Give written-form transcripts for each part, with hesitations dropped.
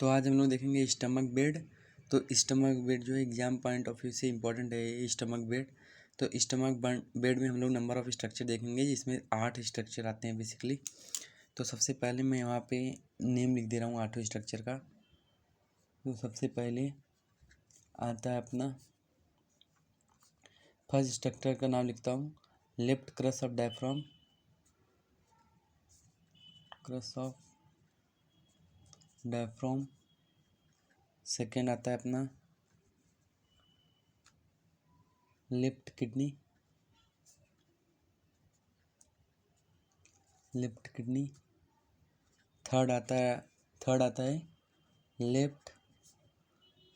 तो आज हम लोग देखेंगे स्टमक बेड। तो स्टमक बेड जो है एग्जाम पॉइंट ऑफ व्यू से इम्पोर्टेंट है ये स्टमक बेड। तो स्टमक बेड में हम लोग नंबर ऑफ स्ट्रक्चर देखेंगे जिसमें 8 स्ट्रक्चर आते हैं बेसिकली। तो सबसे पहले मैं यहाँ पे नेम लिख दे रहा हूँ 8 स्ट्रक्चर का। तो सबसे पहले आता है अपना फर्स्ट स्ट्रक्चर का नाम लिखता हूँ left cross of diaphragm, cross of diaphragm. Second आता है अपना left kidney, left kidney. Third आता है left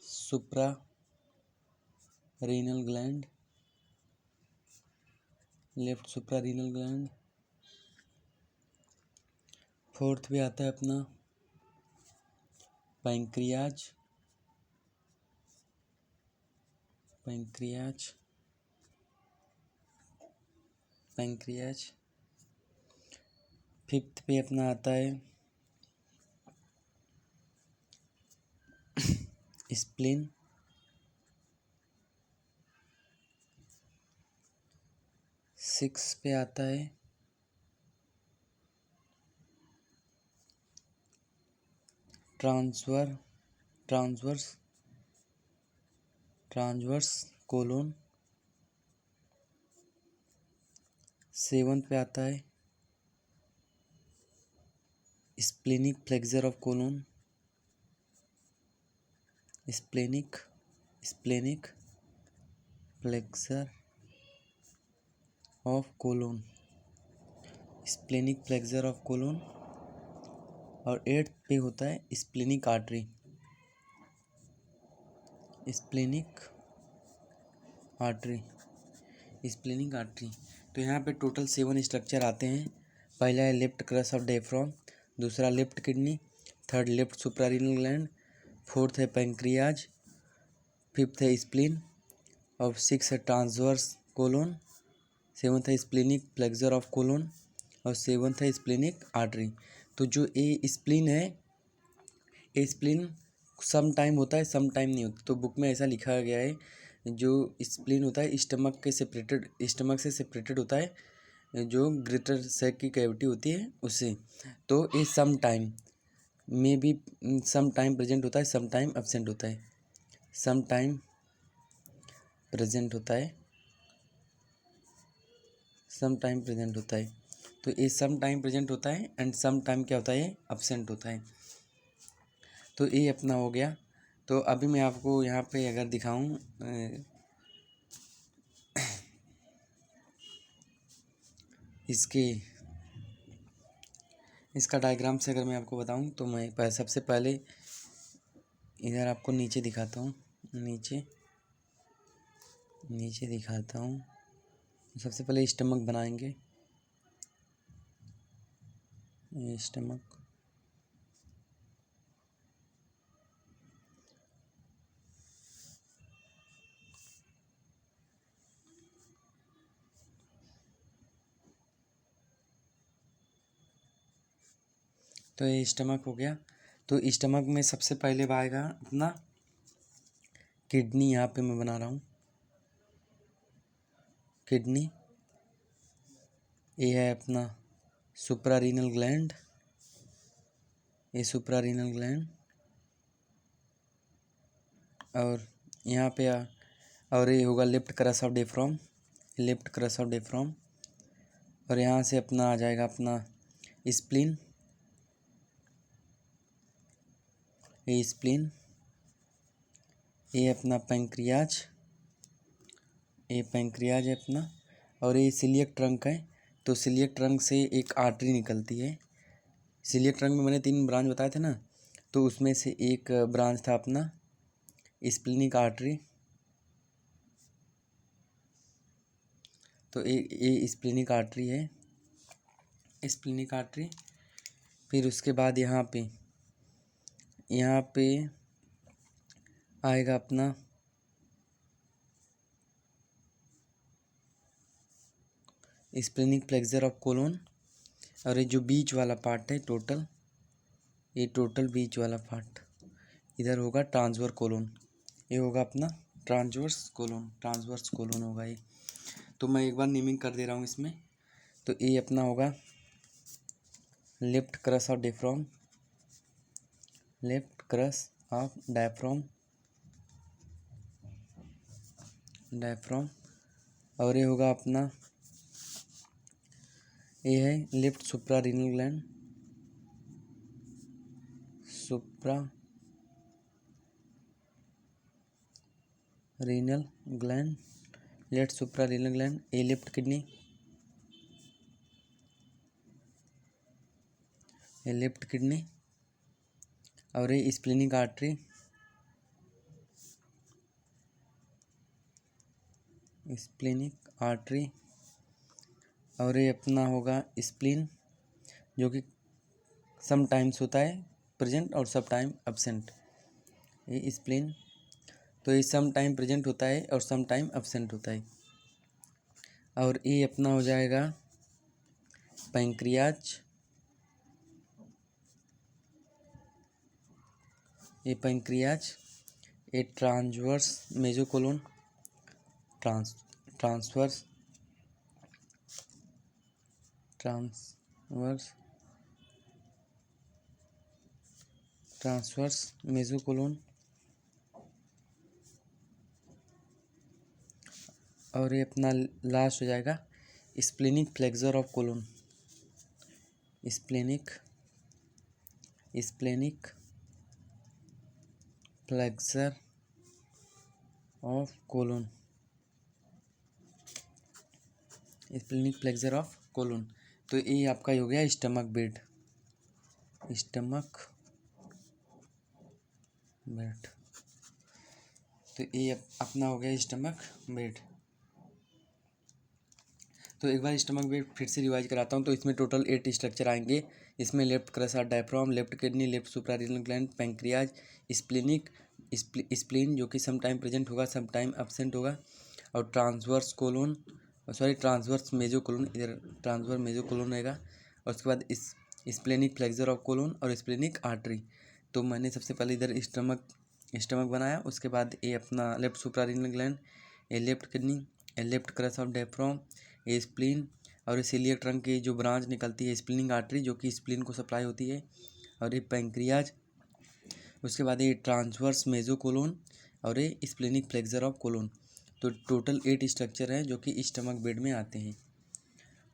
supra renal gland, left supra renal gland. Fourth भी आता है अपना पैंक्रियाज, पैंक्रियाज, पैंक्रियाज। फिफ्थ पे अपना आता है स्प्लीन, सिक्स पे आता है ट्रांसवर्स कोलोन। सेवंथ पे आता है splenic flexure of colon, splenic flexure of colon, splenic flexure of colon. और एट्थ पे होता है splenic artery, splenic artery, splenic artery. तो यहाँ पे टोटल 7 स्ट्रक्चर आते हैं। पहला है लेफ्ट क्रस ऑफ डायफ्राम, दूसरा left kidney, third left suprarenal gland, fourth है पैंक्रियाज, फिफ्थ है स्प्लीन, और सिक्स है ट्रांसवर्स कोलोन, सेवन्थ है स्प्लेनिक फ्लेक्सर ऑफ कोलोन, और सेवन्थ है स्प्लेनिक आर्टरी। तो जो ए स्प्लीन है, ए स्प्लीन सम टाइम होता है सम टाइम नहीं होता। तो बुक में ऐसा लिखा गया है जो स्प्लीन होता है स्टमक से सेपरेटेड होता है, जो ग्रेटर सैक की कैविटी होती है उससे। तो ये सम टाइम में भी सम टाइम प्रेजेंट होता है, सम टाइम एब्सेंट होता है, सम टाइम प्रेजेंट होता है, सम टाइम प्रेजेंट होता है। तो ये सम टाइम प्रेजेंट होता है एंड सम टाइम क्या होता है, एब्सेंट होता है। तो ये अपना हो गया। तो अभी मैं आपको यहाँ पे अगर दिखाऊं इसका डायग्राम से अगर मैं आपको बताऊं तो मैं सबसे पहले इधर आपको नीचे दिखाता हूँ, नीचे दिखाता हूँ। सबसे पहले स्टमक बनाएंगे, ये स्टमक, तो ये स्टमक हो गया। तो स्टमक में सबसे पहले आएगा अपना किडनी। यहाँ पे मैं बना रहा हूँ किडनी। ये है अपना सुप्रारीनल ग्लैंड, ये सुप्रारीनल ग्लैंड। और यहाँ पे और ये होगा left cross of diaphragm, left cross of diaphragm. और यहाँ से अपना आ जाएगा अपना स्प्लीन, ये स्प्लीन। ये अपना पैंक्रियाज, ये पैंक्रियाज है अपना। और ये सिलियक ट्रंक है। तो सिलियक ट्रंक से एक आर्टरी निकलती है। सिलियक ट्रंक में मैंने 3 ब्रांच बताए थे ना, तो उसमें से एक ब्रांच था अपना स्प्लीनिक आर्टरी। तो ये स्प्लीनिक आर्टरी है, स्प्लीनिक आर्टरी। फिर उसके बाद यहाँ पे आएगा अपना स्प्लीनिक फ्लेक्सर ऑफ कोलोन। और ये जो बीच वाला पार्ट है टोटल बीच वाला पार्ट, इधर होगा ट्रांसवर्स कोलोन, ये होगा अपना ट्रांसवर्स कोलोन होगा ये। तो मैं एक बार नेमिंग कर दे रहा हूँ इसमें। तो ये अपना होगा left cross of diaphragm, left cross of diaphragm. और ये होगा अपना, ये है left supra renal gland, supra renal gland, left supra renal gland. ये लेफ्ट किडनी, ये लेफ्ट किडनी। और ये स्प्लीनिक आर्टरी, स्प्लीनिक आर्टरी। और ये अपना होगा स्प्लीन, जो कि सम टाइम्स होता है प्रेजेंट और सम टाइम एब्सेंट। ये स्प्लीन, तो ये सम टाइम प्रेजेंट होता है और सम टाइम एब्सेंट होता है। और ये अपना हो जाएगा पैंक्रियाज, ये पैंक्रियाज। ये ट्रांसवर्स मेजोकोलोन, ट्रांसवर्स मेजोकोलोन। और ये अपना लास्ट हो जाएगा splenic flexure of colon, splenic flexure of colon, splenic flexure of colon. तो ये आपका हो गया स्टमक बेड, तो ये अपना हो गया स्टमक बेड। तो एक बार स्टमक बेड फिर से रिवाइज कराता हूँ। तो इसमें टोटल 8 स्ट्रक्चर आएंगे। इसमें left cross diaphragm, left kidney, left suprarenal gland, pancreas, splenic spleen जो कि सम टाइम प्रेजेंट होगा सम टाइम एब्सेंट होगा, और ट्रांसवर्स मेजोकोलोन, इधर ट्रांसवर्स मेजोकोलोन रहेगा। और उसके बाद इस स्प्लेनिक फ्लेक्सर ऑफ कोलोन और स्प्लेनिक आर्टरी। तो मैंने सबसे पहले इधर स्टमक बनाया, उसके बाद ये अपना लेफ्ट सुप्रारीनल ग्लैंड, ये लेफ्ट किडनी, ये लेफ्ट क्रस ऑफ डायफ्राम, ये स्प्लीन, और इसीलिए ट्रंक की जो ब्रांच निकलती है स्प्लीनिंग आर्टरी जो कि स्प्लीन को सप्लाई होती है, और ये पैंक्रियाज। उसके बाद ये ट्रांसवर्स मेजोकोलोन और ये स्प्लीनिक फ्लेक्सर ऑफ कोलोन। तो टोटल 8 स्ट्रक्चर हैं जो कि स्टमक बेड में आते हैं।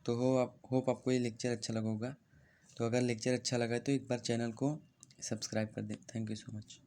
तो होप आपको ये लेक्चर अच्छा लगा होगा। तो अगर लेक्चर अच्छा लगा तो एक बार चैनल को सब्सक्राइब कर दें। Thank you so much.